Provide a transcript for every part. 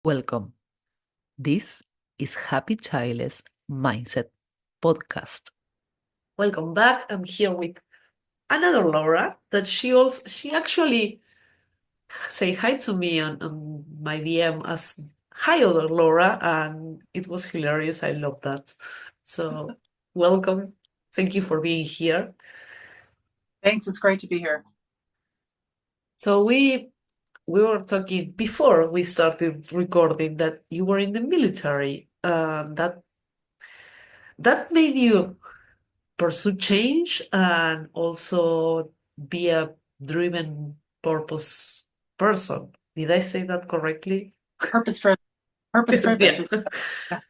Welcome. This is Happy Childless Mindset Podcast. Welcome back. I'm here with another Laura that she actually say hi to me on my DM as hi other Laura, and it was hilarious. I love that. So welcome. Thank you for being here. Thanks. It's great to be here. So we were talking before we started recording that you were in the military. That made you pursue change and also be a driven purpose person. Did I say that correctly? Purpose driven. Purpose driven. Yeah.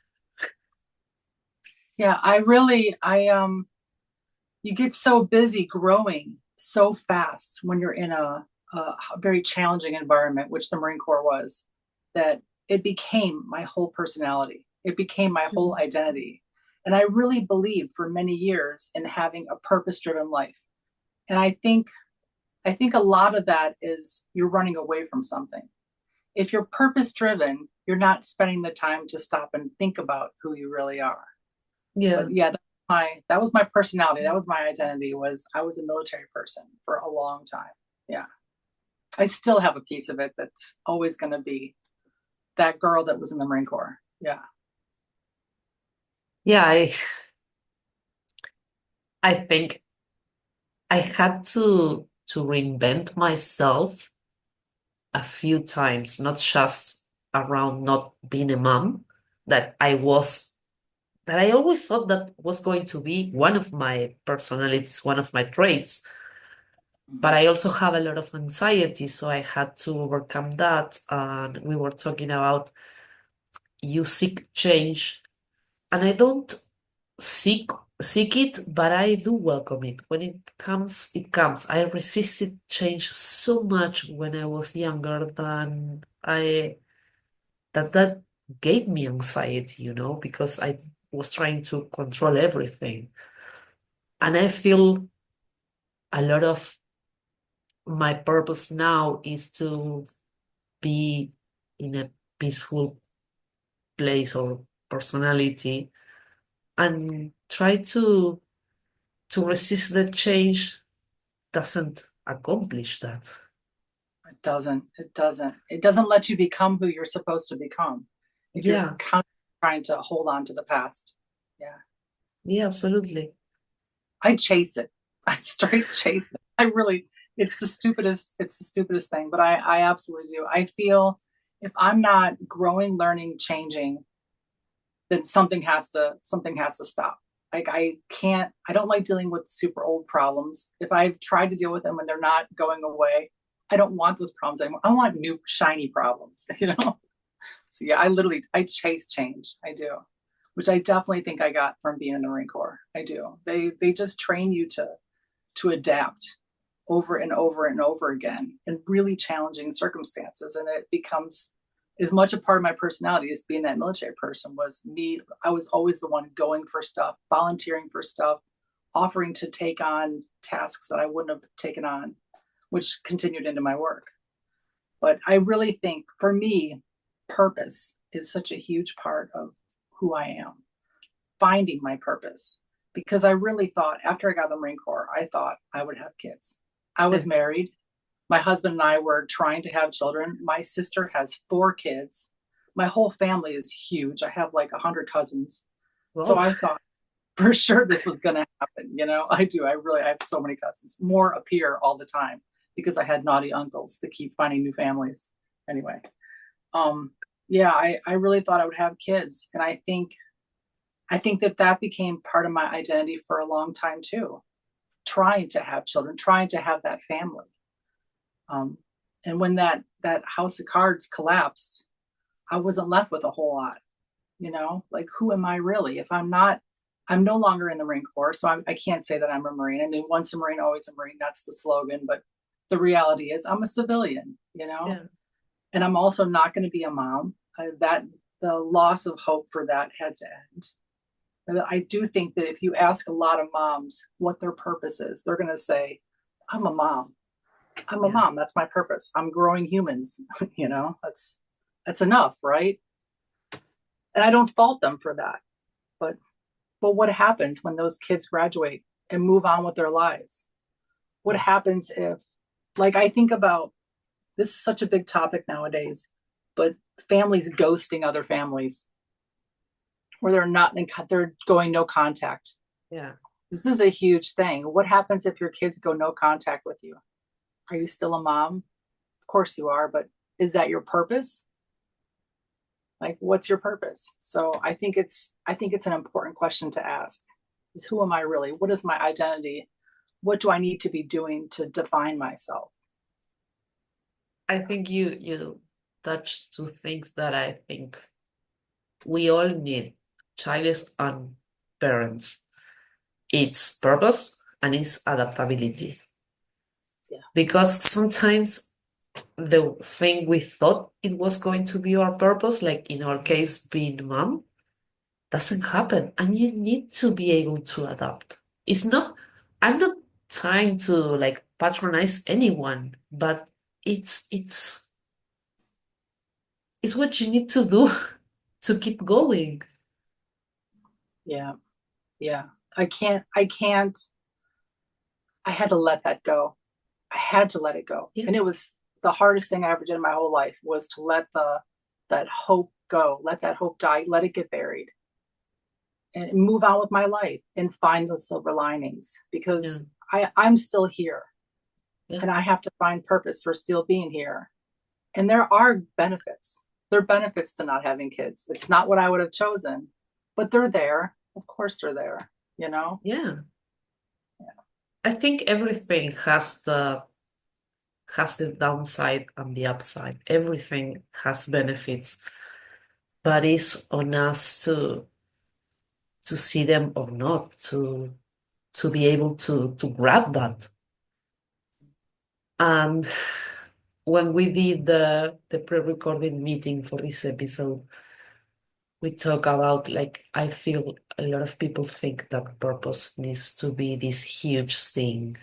Yeah. You get so busy growing so fast when you're in a very challenging environment, which the Marine Corps was, that it became my whole personality. It became my whole identity. And I really believed for many years in having a purpose driven life. And I think a lot of that is you're running away from something. If you're purpose driven, you're not spending the time to stop and think about who you really are. Yeah. But yeah, that was my personality. That was my identity. I was a military person for a long time. Yeah. I still have a piece of it that's always going to be that girl that was in the Marine Corps. Yeah. Yeah, I think I had to reinvent myself a few times, not just around not being a mom, that I always thought that was going to be one of my personalities, one of my traits. But I also have a lot of anxiety, so I had to overcome that. And we were talking about you seek change, and I don't seek seek it, but I do welcome it. When it comes, it comes. I resisted change so much when I was younger than that gave me anxiety, because I was trying to control everything. And I feel a lot of my purpose now is to be in a peaceful place or personality and try to resist the change doesn't accomplish that. It doesn't. It doesn't. It doesn't let you become who you're supposed to become if you're Yeah, trying to hold on to the past. Yeah. yeah, absolutely. I chase it. I straight chase it. It's the stupidest thing, but I absolutely do. I feel if I'm not growing, learning, changing, then something has to stop. Like I don't like dealing with super old problems. If I've tried to deal with them and they're not going away, I don't want those problems anymore. I want new shiny problems, you know? So yeah, I chase change. I do. Which I definitely think I got from being in the Marine Corps. I do. They just train you to adapt over and over and over again in really challenging circumstances. And it becomes as much a part of my personality as being that military person was me. I was always the one going for stuff, volunteering for stuff, offering to take on tasks that I wouldn't have taken on, which continued into my work. But I really think for me, purpose is such a huge part of who I am, finding my purpose. Because I really thought after I got the Marine Corps, I thought I would have kids. I was married. My husband and I were trying to have children. My sister has 4 kids. My whole family is huge. I have like 100 cousins. So Well, I thought for sure this was going to happen. You know, I do. I have so many cousins. More appear all the time because I had naughty uncles that keep finding new families. Anyway, um, yeah, I really thought I would have kids. And I think that became part of my identity for a long time too, trying to have children, trying to have that family. Um, and when that house of cards collapsed, I wasn't left with a whole lot, you know, like who am I really? If I'm no longer in the Marine Corps, so I can't say that I'm a Marine. I mean, once a Marine, always a Marine. That's the slogan. But the reality is I'm a civilian, you know, yeah, and I'm also not going to be a mom. That the loss of hope for that had to end. And I do think that if you ask a lot of moms what their purpose is, they're going to say, I'm a mom. I'm a yeah. mom. That's my purpose. I'm growing humans. You know, that's That's enough, right? And I don't fault them for that. But what happens when those kids graduate and move on with their lives? What happens if, like, I think about this is such a big topic nowadays, but families ghosting other families where they're going no contact. Yeah. This is a huge thing. What happens if your kids go no contact with you? Are you still a mom? Of course you are, but is that your purpose? Like, what's your purpose? So I think it's an important question to ask is, who am I really? What is my identity? What do I need to be doing to define myself? I think you touched two things that I think we all need, childless and parents. It's purpose and it's adaptability. Yeah. Because sometimes the thing we thought it was going to be our purpose, like in our case, being mom, doesn't happen. And you need to be able to adapt. I'm not trying to like patronize anyone, but it's what you need to do to keep going. Yeah. Yeah. I had to let that go. I had to let it go. Yeah. And it was the hardest thing I ever did in my whole life, was to let that hope go, let that hope die, let it get buried, and move on with my life and find the silver linings, because I'm still here. Yeah. And I have to find purpose for still being here. And there are benefits. There are benefits to not having kids. It's not what I would have chosen, but they're there. Of course they're there, you know? Yeah. I think everything has the downside and the upside. Everything has benefits, but it's on us to see them or not, to be able to grab that. And when we did the pre-recorded meeting for this episode, we talk about, like, I feel a lot of people think that purpose needs to be this huge thing,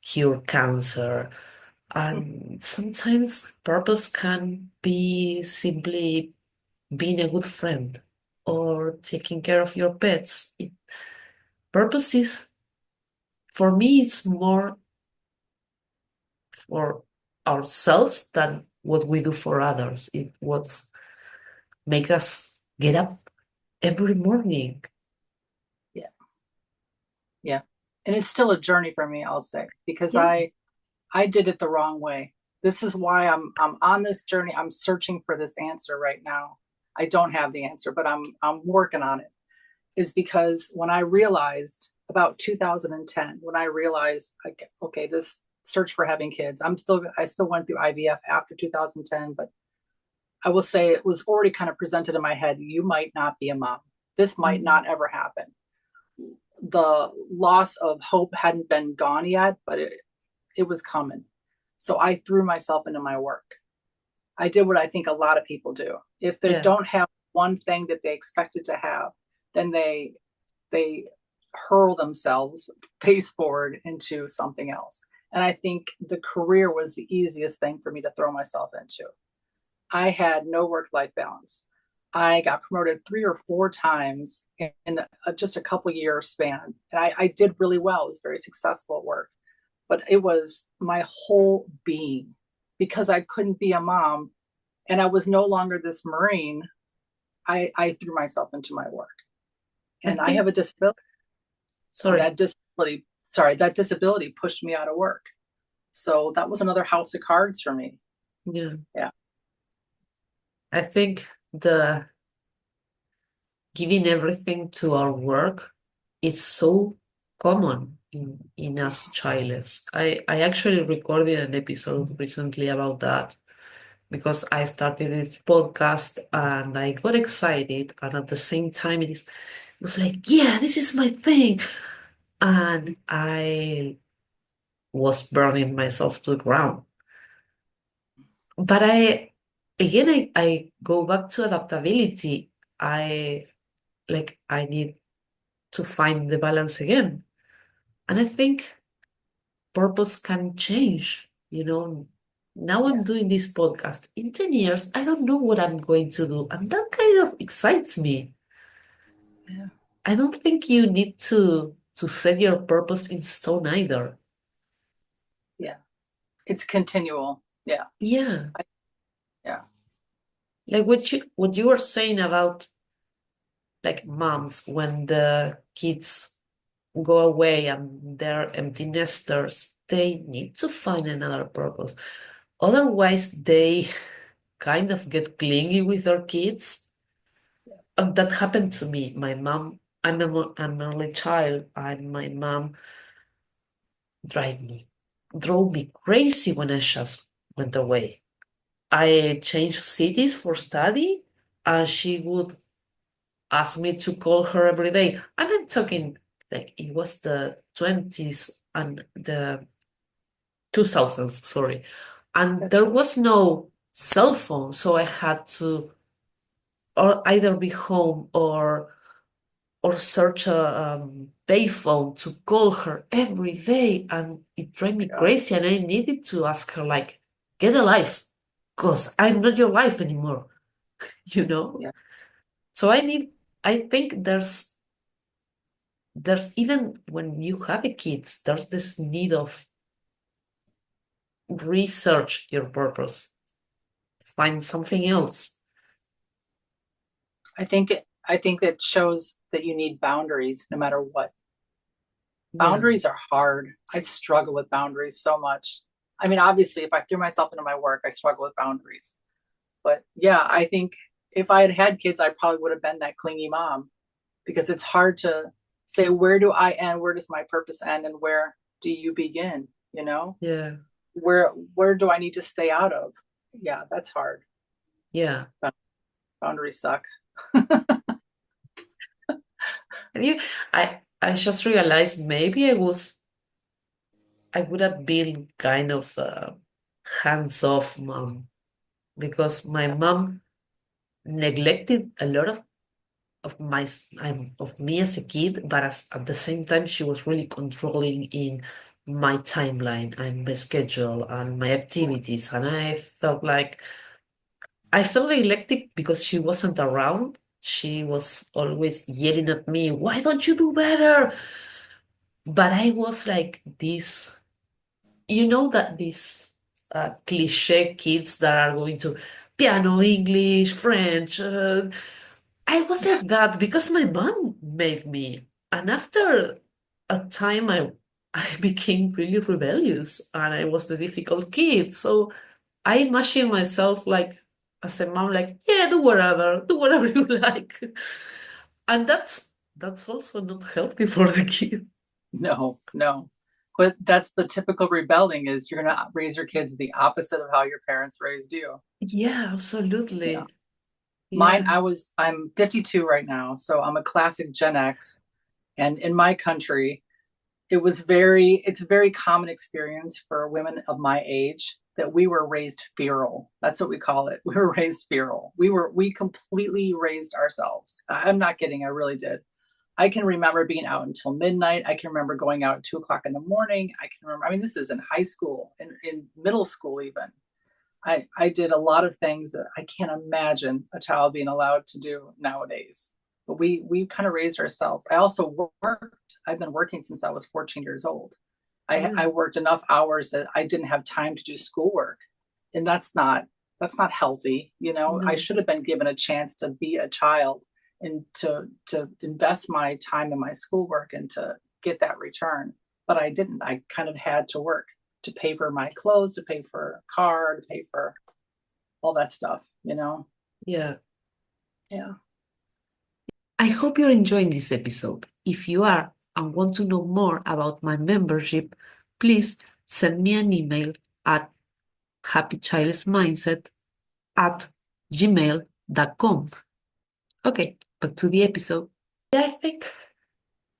cure cancer. And sometimes purpose can be simply being a good friend or taking care of your pets. Purpose is, for me, it's more for ourselves than what we do for others. It what make us get up every morning. Yeah. Yeah. And it's still a journey for me, I'll say, because Yeah. I did it the wrong way. This is why I'm on this journey. I'm searching for this answer right now. I don't have the answer, but I'm working on it. Is because when I realized about 2010, when I realized, like, okay, this search for having kids, I still went through IVF after 2010, but I will say it was already kind of presented in my head. You might not be a mom. This might not ever happen. The loss of hope hadn't been gone yet, but it was coming. So I threw myself into my work. I did what I think a lot of people do. If they don't have one thing that they expected to have, then they hurl themselves face forward into something else. And I think the career was the easiest thing for me to throw myself into. I had no work-life balance. I got promoted 3 or 4 times in just a couple year span. And I did really well. I was very successful at work. But it was my whole being, because I couldn't be a mom and I was no longer this Marine. I threw myself into my work. And I have a disability. That disability pushed me out of work. So that was another house of cards for me. Yeah. I think the giving everything to our work is so common in us childless. I actually recorded an episode recently about that, because I started this podcast and I got excited, and at the same time it was like, yeah, this is my thing. And I was burning myself to the ground. But I go back to adaptability. I need to find the balance again. And I think purpose can change, Now I'm Yes. doing this podcast. In 10 years, I don't know what I'm going to do. And that kind of excites me. Yeah. I don't think you need to set your purpose in stone either. Yeah. It's continual. Yeah. Yeah. Yeah. Like what you were saying about like moms when the kids go away and they're empty nesters, they need to find another purpose. Otherwise, they kind of get clingy with their kids. That happened to me. My mom, I'm an only child, and my mom drove me crazy when I just went away. I changed cities for study, and she would ask me to call her every day. And I'm talking like it was the 20s and the 2000s, sorry. And there Gotcha. was no cell phone, so I had to or either be home or search a payphone to call her every day, and it drove me Oh my God. crazy. And I needed to ask her like, get a life, cause I'm not your life anymore, you know. Yeah. So I think there's even when you have a kids, there's this need of research your purpose, find something else. I think that shows that you need boundaries no matter what. Yeah, Boundaries are hard. I struggle with boundaries so much. I mean, obviously, if I threw myself into my work, I struggle with boundaries. But yeah, I think if I had had kids, I probably would have been that clingy mom because it's hard to say, where do I end? Where does my purpose end? And where do you begin? You know, yeah, where do I need to stay out of? Yeah, that's hard. yeah. Boundaries suck. And I just realized maybe I would have been kind of a hands-off mom because my mom neglected a lot of me as a kid, but at the same time she was really controlling in my timeline and my schedule and my activities, and I felt neglected because she wasn't around. She was always yelling at me, "Why don't you do better?" But I was like this. You know that these cliche kids that are going to piano, English, French. I was like that because my mom made me. And after a time, I became really rebellious and I was the difficult kid. So I imagine myself like as a mom, like, yeah, do whatever you like. And that's also not healthy for the kid. No, no. But that's the typical rebelling is you're going to raise your kids the opposite of how your parents raised you. Yeah, Yeah. absolutely. Mine, Yeah. I'm 52 right now, so I'm a classic Gen X. And in my country, it's a very common experience for women of my age that we were raised feral. That's what we call it. We were raised feral. We completely raised ourselves. I'm not kidding. I really did. I can remember being out until midnight. I can remember going out at 2 o'clock in the morning. I can remember, I mean, this is in high school, in middle school, even. I did a lot of things that I can't imagine a child being allowed to do nowadays. But we kind of raised ourselves. I also worked. I've been working since I was 14 years old. I Mm, worked enough hours that I didn't have time to do schoolwork. And that's not healthy. You know, I no. should have been given a chance to be a child and to invest my time in my schoolwork and to get that return. But I didn't. I kind of had to work to pay for my clothes, to pay for a car, to pay for all that stuff, you know? Yeah. Yeah. I hope you're enjoying this episode. If you are and want to know more about my membership, please send me an email at happychildsmindset at gmail.com. Okay, back to the episode. Yeah, I think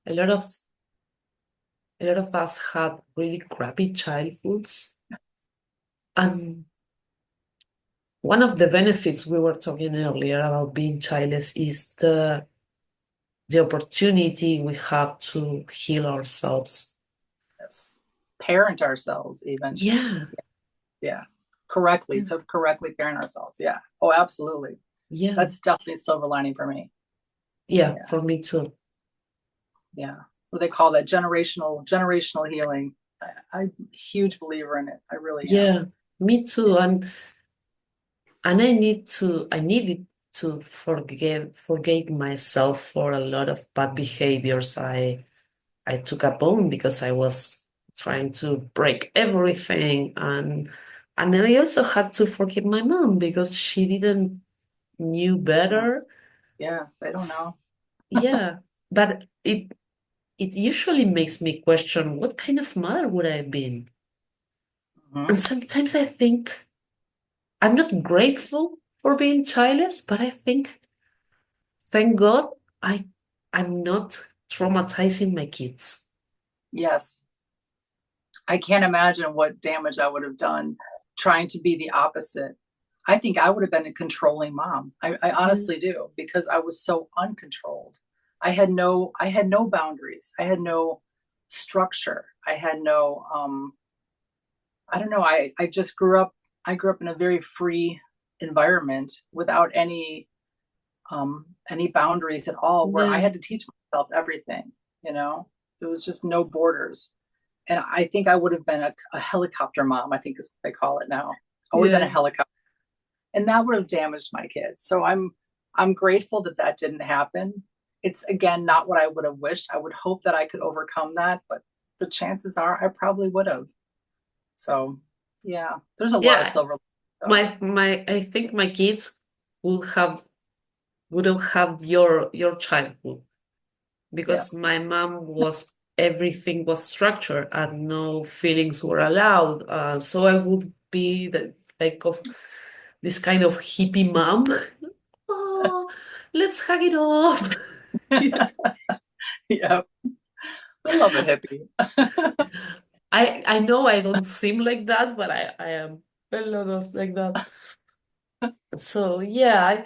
a lot of a lot of us had really crappy childhoods. And one of the benefits we were talking earlier about being childless is the opportunity we have to heal ourselves. Yes. Parent ourselves even. Yeah, Yeah. correctly, to correctly parent ourselves. Yeah. Oh, absolutely. Yeah. That's definitely a silver lining for me. Yeah, Yeah. for me too. Yeah. What they call that generational healing. I'm a huge believer in it. I really am. Yeah, me too. And I needed to forgive myself for a lot of bad behaviors I took upon because I was trying to break everything, and I also had to forgive my mom because she didn't knew better. Yeah. They don't S- know. Yeah, but it usually makes me question what kind of mother would I have been. Mhm. And sometimes I think I'm not grateful for being childless, but I think, thank God, I I'm not traumatizing my kids. Yes. I can't imagine what damage I would have done trying to be the opposite. I think I would have been a controlling mom. I Yeah. honestly do, because I was so uncontrolled. I had no boundaries. I had no structure. I had no I don't know. I just I grew up in a very free environment without any boundaries at all, where I Yeah. had to teach myself everything, you know? There was just no borders. And I think I would have been a helicopter mom, I think is what they call it now. I would have been Yeah. a helicopter, and that would have damaged my kids. So I'm grateful that that didn't happen. It's again not what I would have wished. I would hope that I could overcome that, but the chances are I probably would have. So yeah, there's a lot of Yeah. silver. So I think my kids would have had your childhood yeah, because my mom was everything was structured and no feelings were allowed. So I would be the like of this kind of hippie mom. that's Oh, let's hug it off. Yeah. yeah. I love a hippie. I know I don't seem like that, but I am a lot of like that. So yeah,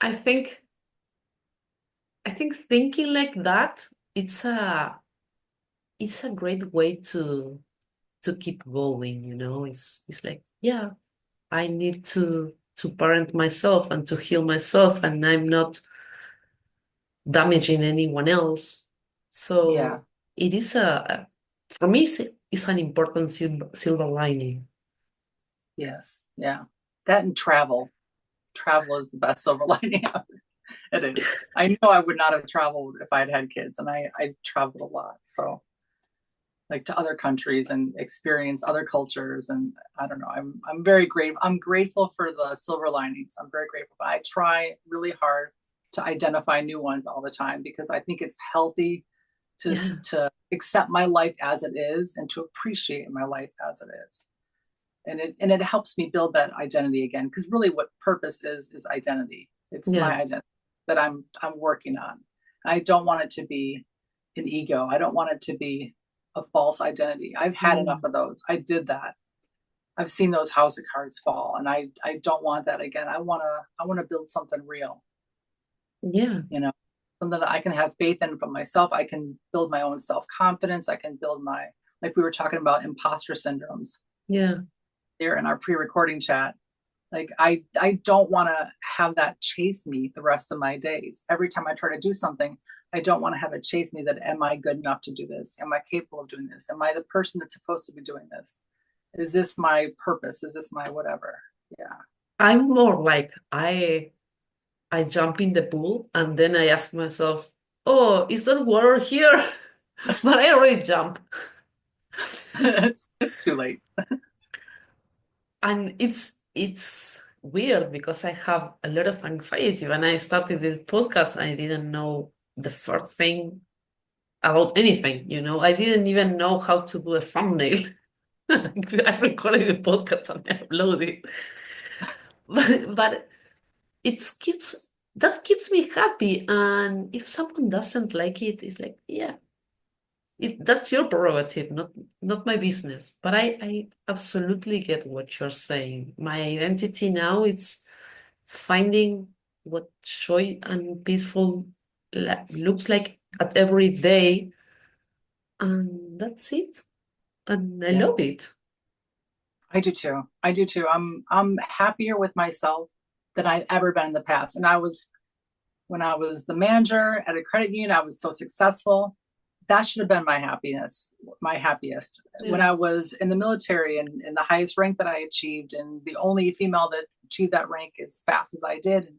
I think I think thinking like that, it's a great way to keep going, you know. It's like, yeah, I need to parent myself and to heal myself, and I'm not damaging anyone else. Yeah. So it is for me it's an important silver lining. Yes. Yeah. That and travel. Travel is the best silver lining. It is. I know I would not have traveled if I'd had kids, and I traveled a lot. So like to other countries and experience other cultures, and I don't know. I'm very grateful. I'm grateful for the silver linings. I'm very grateful. But I try really hard to identify new ones all the time, because I think it's healthy Yeah, to accept my life as it is and to appreciate my life as it is. And it helps me build that identity again, because really what purpose is identity. It's yeah, my identity that I'm working on. I don't want it to be an ego. I don't want it to be a false identity. I've had enough mm, of those. I did that. I've seen those house of cards fall, and I don't want that again. I want to build something real, yeah, you know, something that I can have faith in from myself. I can build my own self-confidence. I can build my, like we were talking about, imposter syndromes yeah, there in our pre-recording chat. Like I don't want to have that chase me the rest of my days. Every time I try to do something, I don't want to have it chase me, that am I good enough to do this? Am I capable of doing this? Am I the person that's supposed to be doing this? Is this my purpose? Is this my whatever? Yeah. I'm more like I jump in the pool and then I ask myself, oh, is there water here? But I already jump. It's too late. And it's weird because I have a lot of anxiety. When I started this podcast, I didn't know the first thing about anything, you know. I didn't even know how to do a thumbnail. I recorded the podcast and I uploaded it. But it keeps that keeps me happy. And if someone doesn't like it, it's like, yeah, that's your prerogative, not my business. But I absolutely get what you're saying. My identity now is finding what joy and peaceful looks like at every day, and that's it. And I Yeah. love it. I do too. I do too. I'm happier with myself than I've ever been in the past. And when I was the manager at a credit union, I was so successful. That should have been my happiest. When Yeah. I was in the military and in the highest rank that I achieved, and the only female that achieved that rank as fast as I did, and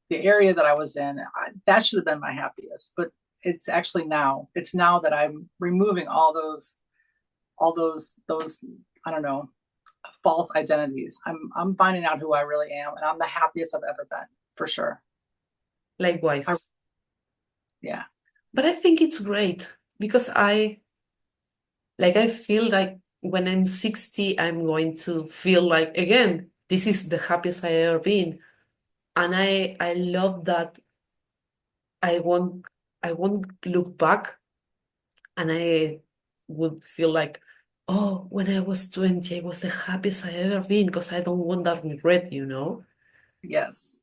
the area that I was in, that should have been my happiest. But it's actually now. It's now that I'm removing all those I don't know, false identities. I'm finding out who I really am, and I'm the happiest I've ever been, for sure. I, Likewise. yeah. But I think it's great because I feel like when I'm 60, I'm going to feel like again, this is the happiest I ever been. And I love that I won't I won't look back and I would feel like, oh, when I was 20, I was the happiest I ever been because I don't want that regret, you know? Yes.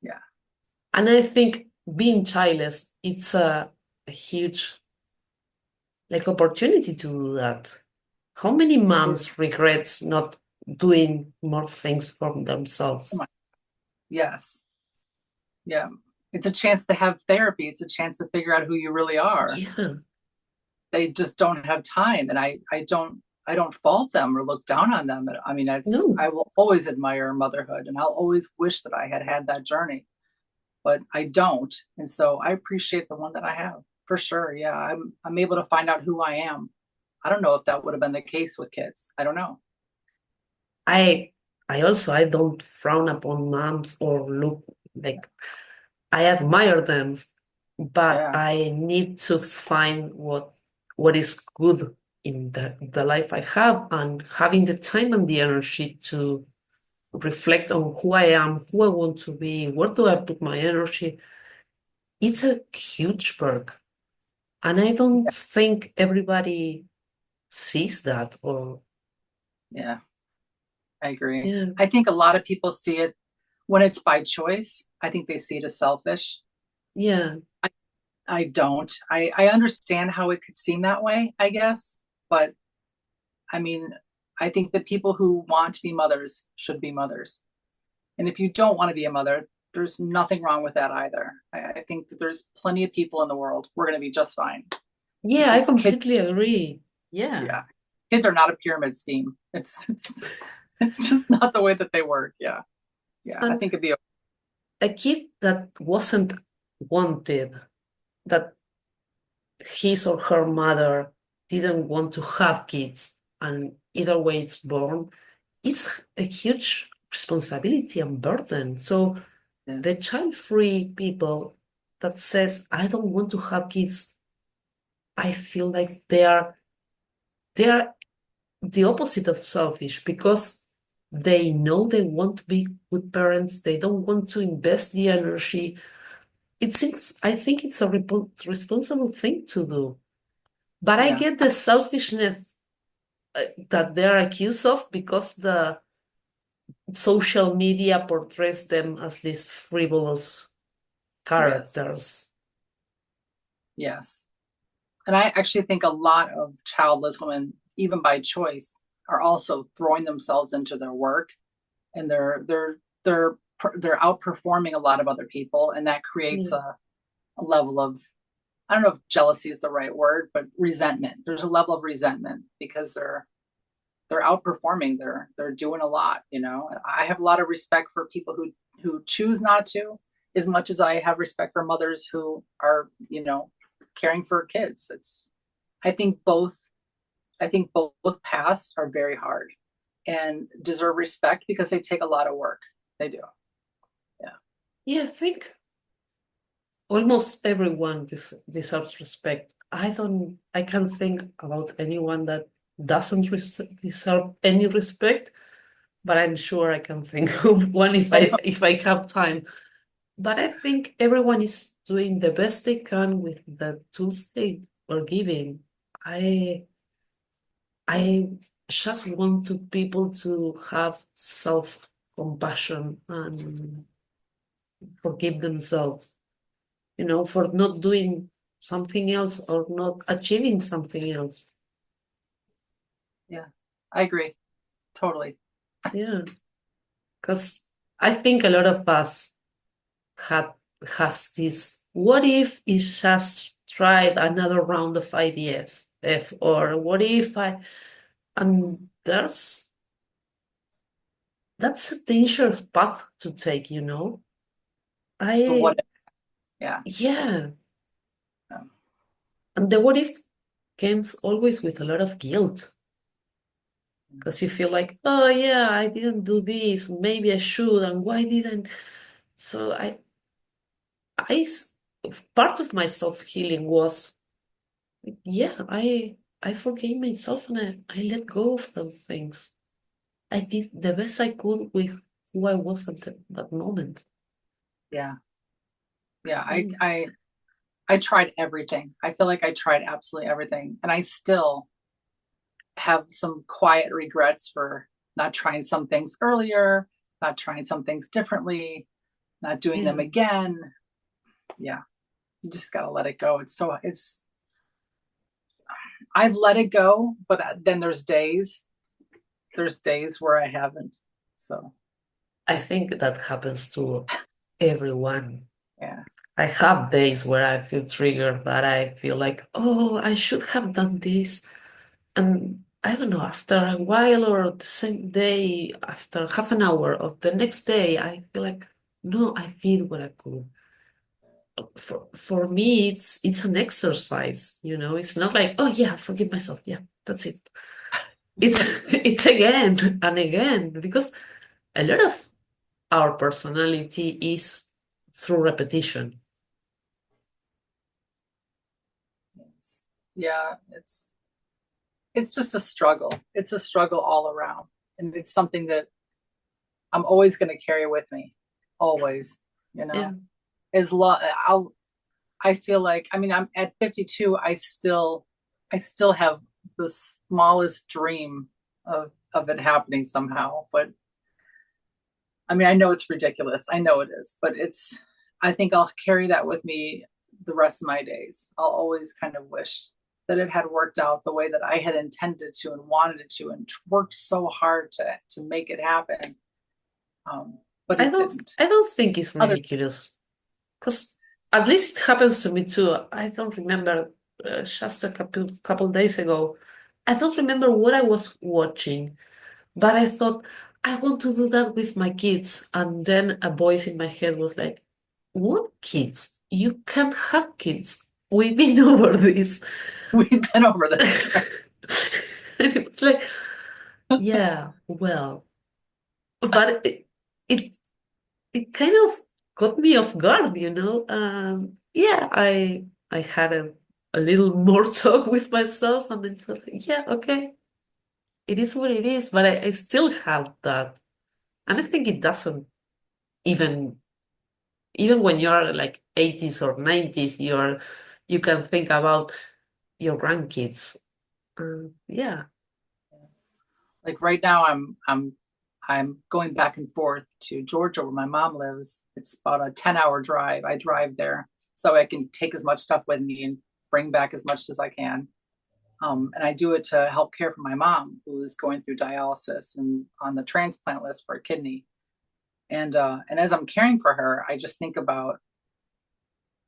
Yeah. And I think being childless, it's a huge like opportunity to do that. How many It is. moms regrets not doing more things for Oh themselves? my, yes. Yeah. It's a chance to have therapy. It's a chance to figure out who you really are. Yeah, They just don't have time. And I don't fault them or look down on them. I mean, no, I will always admire motherhood, and I'll always wish that I had had that journey, but I don't. And so I appreciate the one that I have, for sure. Yeah. I'm able to find out who I am. I don't know if that would have been the case with kids. I don't know. I I don't frown upon moms or look like I admire them, but Yeah. I need to find what is good in the life I have and having the time and the energy to reflect on who I am, who I want to be, where do I put my energy. It's a huge perk. And I don't think everybody sees that or Yeah. I agree. yeah, I think a lot of people see it when it's by choice. I think they see it as selfish. yeah, I don't. I understand how it could seem that way, I guess. But I mean, I think that people who want to be mothers should be mothers. And if you don't want to be a mother, there's nothing wrong with that either. I think that there's plenty of people in the world. We're going to be just fine. yeah, This I is kids. completely agree. Yeah. Yeah. Kids are not a pyramid scheme. It's just not the way that they work. Yeah. Yeah. I And think it'd be a kid that wasn't wanted, that his or her mother didn't want to have kids, and either way it's born, it's a huge responsibility and burden. So the this. child-free people that says, I don't want to have kids, I feel like they are the opposite of selfish because they know they want to be good parents, they don't want to invest the energy. I think it's a responsible thing to do. But I Yeah. get the selfishness that they're accused of because the social media portrays them as these frivolous Yes. characters. Yes. And I actually think a lot of childless women, even by choice, are also throwing themselves into their work, and they're outperforming a lot of other people, and that creates Yeah. a level of, I don't know if jealousy is the right word, but resentment. There's a level of resentment because they're outperforming. They're doing a lot. I have a lot of respect for people who choose not to, as much as I have respect for mothers who are caring for kids. I think both paths are very hard and deserve respect because they take a lot of work. They do. Yeah. Yeah, I think almost everyone deserves respect. I can't think about anyone that doesn't deserve any respect, but I'm sure I can think of one if I know. I have time. But I think everyone is doing the best they can with the tools they were given. I I just want to people to have self-compassion and forgive themselves, for not doing something else or not achieving something else. Yeah. I agree. Totally. Yeah, because I think a lot of us had has this. What if it just tried another round of IVF, or what if I? And that's a dangerous path to take, you know. The I what if, yeah. Yeah, Um, and the what if comes always with a lot of guilt because you feel like, oh yeah, I didn't do this, maybe I should, and why didn't? So I s- part of my self-healing was, yeah, I forgave myself and I let go of those things. I did the best I could with who I was at that moment. yeah. Yeah. Mm. I tried everything. I feel like I tried absolutely everything. And I still have some quiet regrets for not trying some things earlier, not trying some things differently, not doing them Yeah, again. Yeah. You just got to let it go. I've let it go, but then there's days where I haven't. So, I think that happens to everyone. yeah. I have days where I feel triggered, that I feel like, oh, I should have done this. And I don't know, after a while or the same day, after half an hour of the next day, I feel like, no, I did what I could. For me, it's an exercise, you know. It's not like, oh yeah, forgive myself. Yeah, that's it. It's it's again and again because a lot of our personality is through repetition. Yeah, it's just a struggle. It's a struggle all around. And it's something that I'm always going to carry with me. Always, you Yeah, know. As long I feel like, I mean, I'm at 52, I still have the smallest dream of it happening somehow. But I mean, I know it's ridiculous. I know it is, but I think I'll carry that with me the rest of my days. I'll always kind of wish that it had worked out the way that I had intended to and wanted it to and worked so hard to make it happen. But I it don't didn't. I don't think it's Other ridiculous because at least it happens to me too. I don't remember just a couple days ago. I don't remember what I was watching, but I thought I want to do that with my kids, and then a voice in my head was like, "What kids? You can't have kids. We've been over this." We've been over this. And it was like, yeah, well, but it it kind of caught me off guard, you know. Yeah, I had a little more talk with myself, and then it was like, yeah, okay, it is what it is. But I still have that, and I think it doesn't even even when you're like 80s or 90s, you can think about your grandkids. Yeah, Like right now I'm going back and forth to Georgia where my mom lives. It's about a 10-hour drive. I drive there so I can take as much stuff with me and bring back as much as I can. And I do it to help care for my mom who's going through dialysis and on the transplant list for a kidney. And as I'm caring for her, I just think about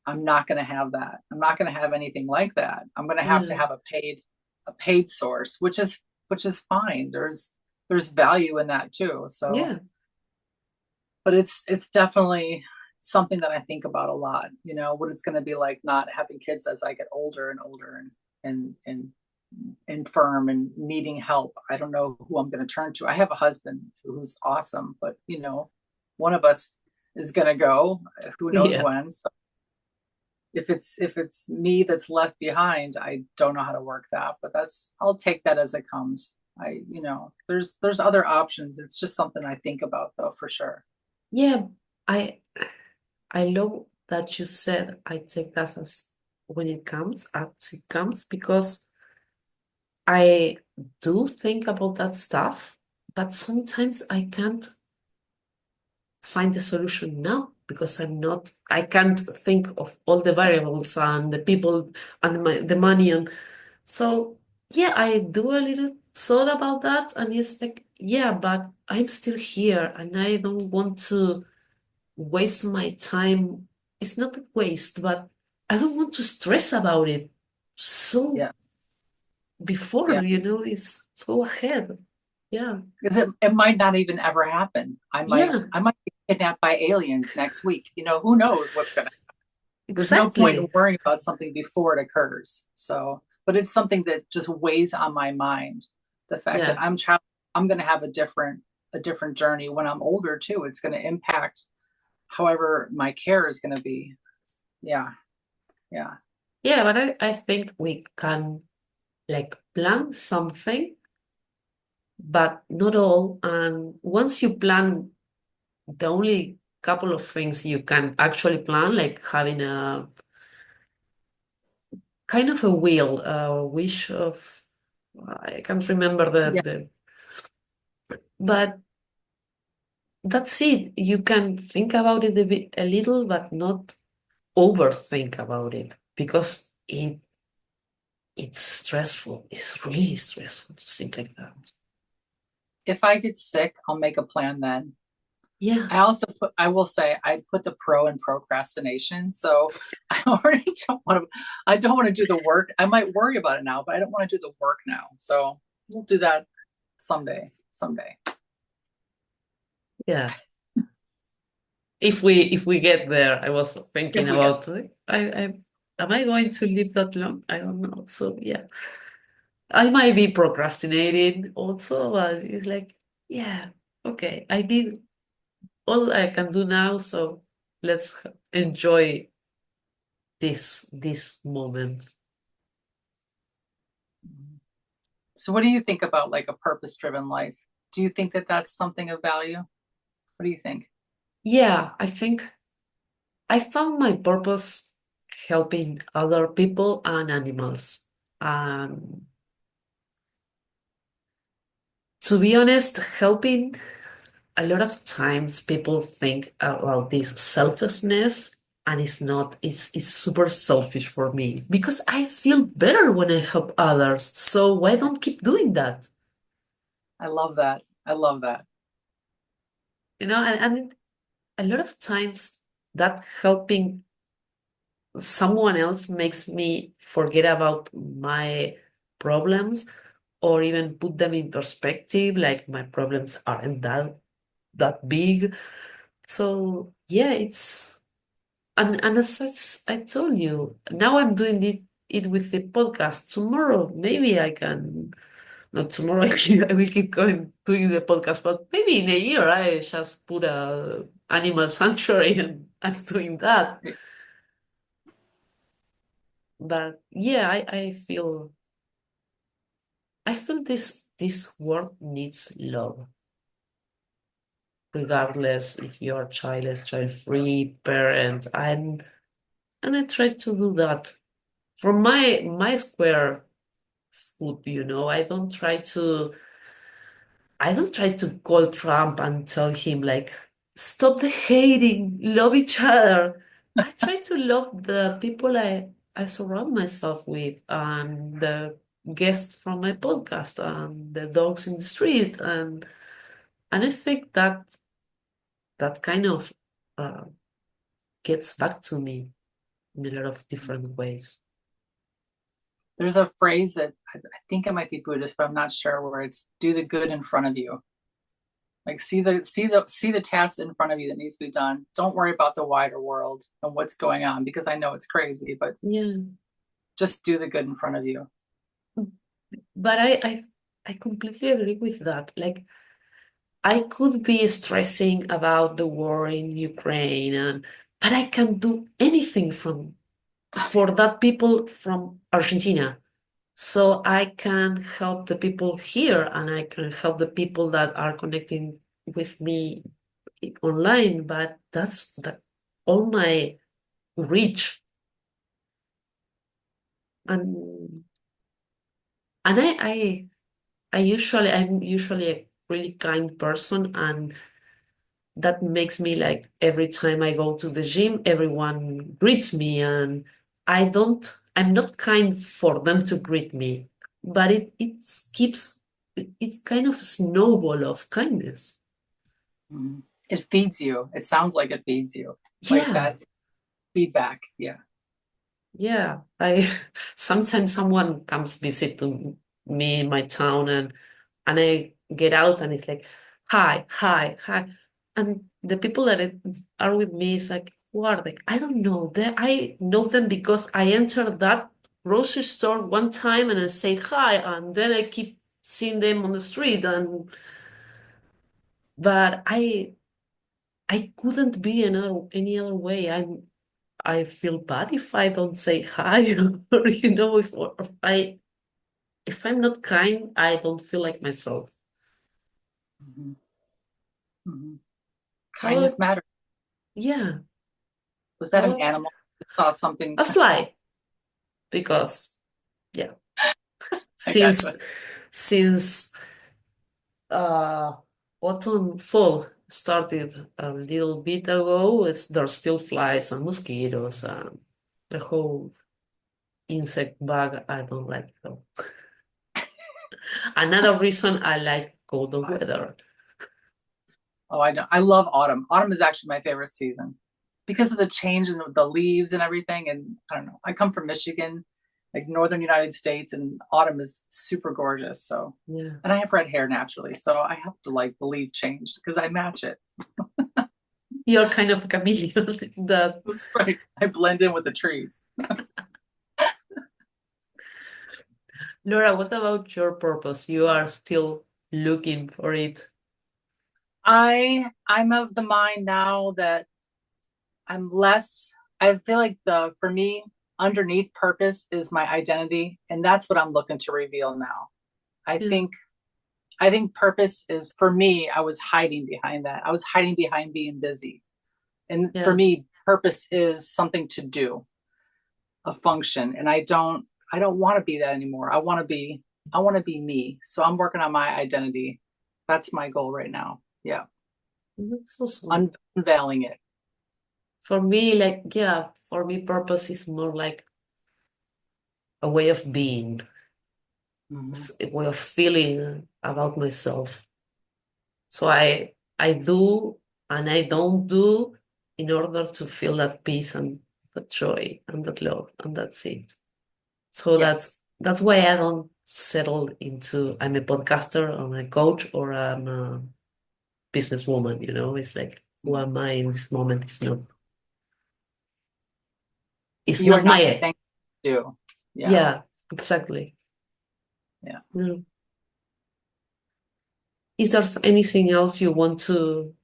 I'm not going to have that. I'm not going to have anything like that. I'm going to yeah, have a paid source, which is fine. There's value in that too. So, yeah, but it's definitely something that I think about a lot. What it's going to be like not having kids as I get older and older and infirm and needing help. I don't know who I'm going to turn to. I have a husband who's awesome, but one of us is going to go. Who knows yeah. when? So if it's me that's left behind, I don't know how to work that, but I'll take that as it comes. There's other options. It's just something I think about though, for sure. Yeah, I I love that you said I take that as when it comes, as it comes, because I do think about that stuff, but sometimes I can't find the solution now because I can't think of all the variables and the people and the money. And so, yeah, I do a little thought about that, and it's like, yeah, but I'm still here and I don't want to waste my time. It's not a waste, but I don't want to stress about it. So Yeah. before, Yeah. it's so ahead. Yeah. Because it might not even ever happen. Yeah, I might be kidnapped by aliens next week. Who knows what's gonna There's no point in exactly. worrying about something before it occurs. So, but it's something that just weighs on my mind. The fact that Yeah. I'm going to have a different journey when I'm older too. It's going to impact however my care is going to be. Yeah, yeah, Yeah, but I think we can like plan something, but not all. And once you plan, the only couple of things you can actually plan, like having a kind of a will, a wish of, I can't remember yeah. but that's it. You can think about it a little, but not overthink about it because it's stressful. It's really stressful to think like that. If I get sick, I'll make a plan then. Yeah, I will say I put the pro in procrastination. So I already I don't want to do the work. I might worry about it now, but I don't want to do the work now. So we'll do that someday. yeah. If we get there, I was thinking If we get about I am I going to live that long? I don't know. So yeah, I might be procrastinating also, but it's like, yeah, okay, I did all I can do now, so let's enjoy this moment. So what do you think about like a purpose-driven life? Do you think that that's something of value? What do you think? Yeah, I think I found my purpose helping other people and animals. Um, to be honest, helping a lot of times people think about this selfishness, and it's not, it's super selfish for me because I feel better when I help others. So why don't keep doing that? I love that. I love that. And a lot of times that helping someone else makes me forget about my problems or even put them in perspective, like my problems aren't that big. So yeah, and as I told you, now I'm doing it with the podcast. Tomorrow, maybe I can, not tomorrow, I will keep going doing the podcast, but maybe in a year I just put a animal sanctuary and I'm doing that. But yeah, I feel this world needs love, regardless if you're childless, child-free, parent, and I try to do that from my square foot, I don't try to call Trump and tell him like, stop the hating, love each other. I try to love the people I surround myself with and the guests from my podcast and the dogs in the street and I think that kind of uh, gets back to me in a lot of different ways. There's a phrase that I think it might be Buddhist, but I'm not sure, where it's do the good in front of you. Like see the task in front of you that needs to be done. Don't worry about the wider world and what's going on, because I know it's crazy, but Yeah, just do the good in front of you. but I completely agree with that. Like I could be stressing about the war in Ukraine but I can do anything for that people from Argentina. So I can help the people here and I can help the people that are connecting with me online, but that's all my reach. And and I'm usually a really kind person, and that makes me like every time I go to the gym, everyone greets me, and I'm not kind for them to greet me, but it keeps it's kind of a snowball of kindness. Mhm. It feeds you. It sounds like it feeds you. Like Yeah, that feedback. Yeah. yeah. I sometimes someone comes visit to me in my town, and I get out and it's like, hi, hi, hi. And the people that are with me is like, who are they? I don't know. I know them because I entered that grocery store one time and I say hi, and then I keep seeing them on the street. But I couldn't be any other way. I feel bad if I don't say hi, or if I'm not kind, I don't feel like myself. Mhm. Mhm. How Kindness matters. yeah, Was that how an about animal? I saw something. a fly? Because yeah, I since gotcha. since uh autumn fall started a little bit ago, there's still flies and mosquitoes and the whole insect bug. I don't like them. Another reason I like colder weather. Oh, I know. I love autumn. Autumn is actually my favorite season because of the change in the leaves and everything. And I don't know. I come from Michigan, like northern United States, and autumn is super gorgeous. So, Yeah. and I have red hair naturally, so I have to like the leaf change because I match it. You're kind of a chameleon that That's right. I blend in with the trees. Laura, what about your purpose? You are still looking for it. I'm of the mind now that I'm less. I feel like the for me underneath purpose is my identity, and that's what I'm looking to reveal now. I Yeah, think I think purpose is for me. I was hiding behind that. I was hiding behind being busy, and for yeah. me, purpose is something to do, a function, and I don't want to be that anymore. I want to be me. So I'm working on my identity. That's my goal right now. Yeah, That's awesome. unveiling it. For me, for me, purpose is more like a way of being, Mhm. a way of feeling about myself. So I do and I don't do in order to feel that peace and that joy and that love, and that's it. So Yes. that's why I don't settle into I'm a podcaster or I'm a coach or I'm a businesswoman, It's like who am I in this moment? It's You are not not my saying do. Yeah. yeah, exactly. Yeah. Mm. Is there anything else you want to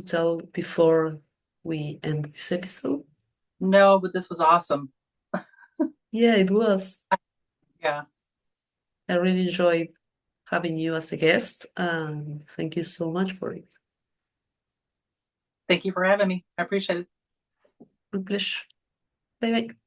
tell before we end this episode? No, but this was awesome. Yeah, it was. Yeah. I really enjoyed having you as a guest, and thank you so much for it. Thank you for having me. I appreciate it. My pleasure. Bye bye.